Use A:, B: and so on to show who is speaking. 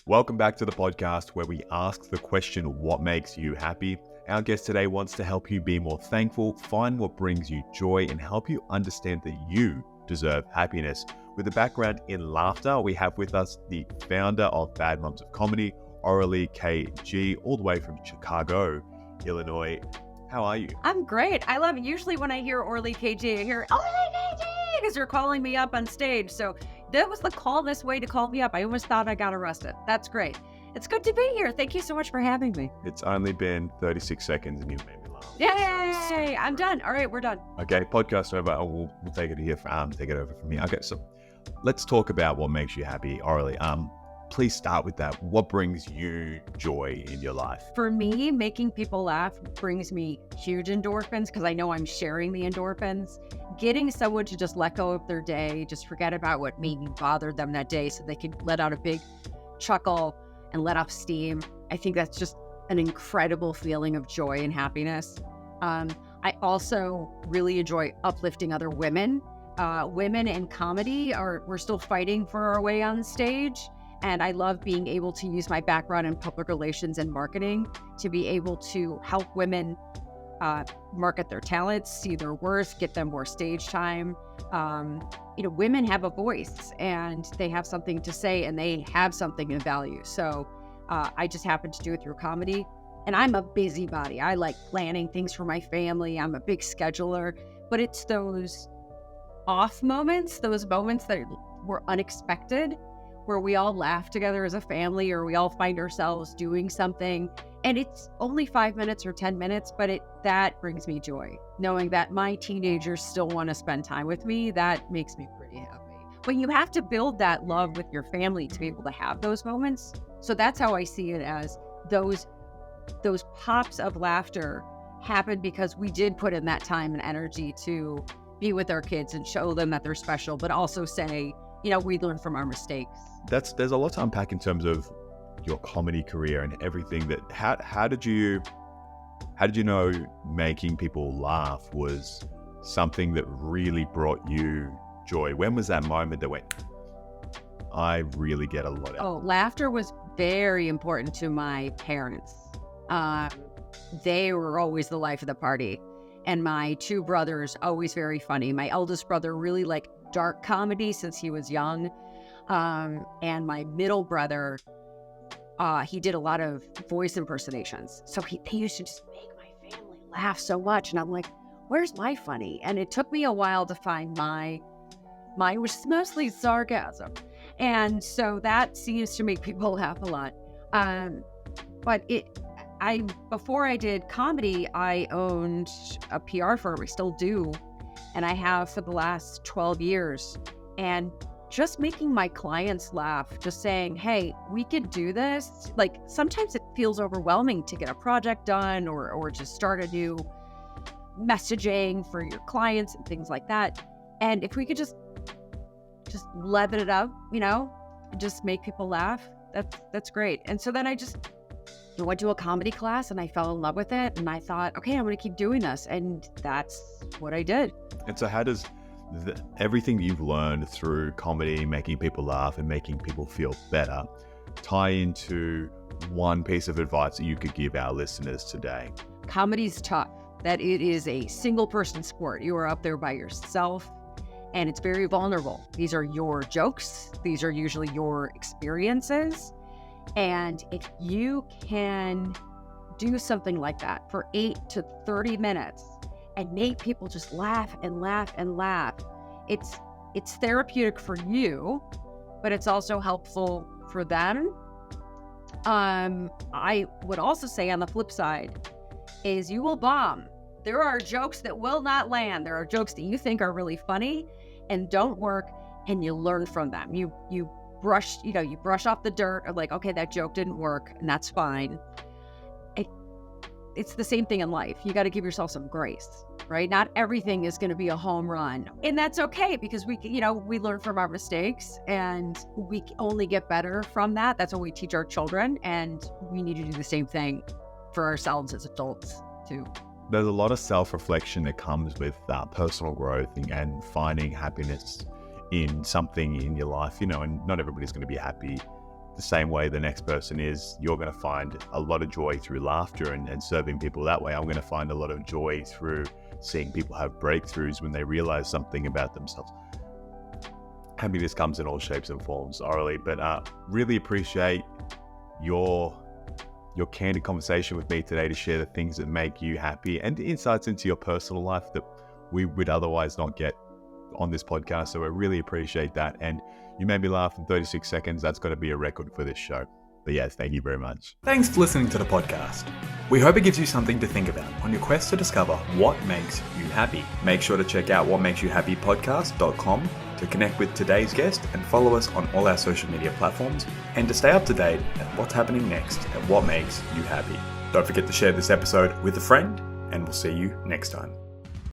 A: Welcome back to the podcast where we ask the question, what makes you happy? Our guest today wants to help you be more thankful, find what brings you joy, and help you understand that you deserve happiness. With a background in laughter, we have with us the founder of Bad Momz of Comedy, Orly K.G, all the way from Chicago, Illinois. How are you?
B: I'm great. I love it. Usually when I hear Orly K.G, I hear Orly K.G because you're calling me up on stage. So that was the calmest way to call me up. I almost thought I got arrested. That's great. It's good to be here. Thank you so much for having me.
A: It's only been 36 seconds and you've made me laugh.
B: Yay! I'm done. All right, we're done.
A: Okay, podcast over. We'll take it here. Take it over from here. Okay, so let's talk about what makes you happy, Orly. Please start with that. What brings you joy in your life?
B: For me, making people laugh brings me huge endorphins because I know I'm sharing the endorphins. Getting someone to just let go of their day, just forget about what maybe bothered them that day so they can let out a big chuckle and let off steam. I think that's just an incredible feeling of joy and happiness. I also really enjoy uplifting other women. Women in comedy we're still fighting for our way on stage. And I love being able to use my background in public relations and marketing to be able to help women market their talents, see their worth, get them more stage time. Women have a voice and they have something to say and they have something of value. So I just happen to do it through comedy. And I'm a busybody. I like planning things for my family. I'm a big scheduler, but it's those off moments, those moments that were unexpected, where we all laugh together as a family or we all find ourselves doing something. And it's only 5 minutes or 10 minutes, but that brings me joy. Knowing that my teenagers still want to spend time with me, that makes me pretty happy. But you have to build that love with your family to be able to have those moments. So that's how I see it, as those pops of laughter happen because we did put in that time and energy to be with our kids and show them that they're special, but also say, we learn from our mistakes.
A: There's a lot to unpack in terms of your comedy career and everything. That how did you know making people laugh was something that really brought you joy? When was that moment that went, I really get a lot out?
B: Laughter was very important to my parents. They were always the life of the party. And my two brothers, always very funny. My eldest brother really liked dark comedy since he was young. And my middle brother, he did a lot of voice impersonations. So they used to just make my family laugh so much. And I'm like, where's my funny? And it took me a while to find mine was mostly sarcasm. And so that seems to make people laugh a lot. But before I did comedy, I owned a PR firm. I still do. And I have for the last 12 years. And just making my clients laugh, just saying, hey, we could do this. Like sometimes it feels overwhelming to get a project done or just start a new messaging for your clients and things like that. And if we could just level it up, and just make people laugh, that's great. And so then I went to a comedy class and I fell in love with it. And I thought, okay, I'm going to keep doing this. And that's what I did.
A: And so how does everything that you've learned through comedy, making people laugh and making people feel better, tie into one piece of advice that you could give our listeners today?
B: Comedy's tough, that it is a single person sport. You are up there by yourself and it's very vulnerable. These are your jokes. These are usually your experiences. And if you can do something like that for 8 to 30 minutes and make people just laugh and laugh and laugh, it's therapeutic for you, but it's also helpful for them. I would also say on the flip side is you will bomb. There are jokes that will not land. There are jokes that you think are really funny and don't work, and you learn from them. You brush off the dirt of like, okay, that joke didn't work, and that's fine. It's the same thing in life. You got to give yourself some grace, right? Not everything is going to be a home run, and that's okay because we learn from our mistakes and we only get better from that. That's what we teach our children, and we need to do the same thing for ourselves as adults too.
A: There's a lot of self-reflection that comes with personal growth and finding happiness in something in your life, and not everybody's going to be happy the same way the next person is. You're going to find a lot of joy through laughter and serving people that way. I'm going to find a lot of joy through seeing people have breakthroughs when they realize something about themselves. Happiness comes in all shapes and forms, Orly, but really appreciate your candid conversation with me today to share the things that make you happy and insights into your personal life that we would otherwise not get on this podcast. So I really appreciate that. And you made me laugh in 36 seconds. That's got to be a record for this show. But yes, thank you very much.
C: Thanks for listening to the podcast. We hope it gives you something to think about on your quest to discover what makes you happy. Make sure to check out whatmakesyouhappypodcast.com to connect with today's guest and follow us on all our social media platforms and to stay up to date at what's happening next at What Makes You Happy. Don't forget to share this episode with a friend, and we'll see you next time.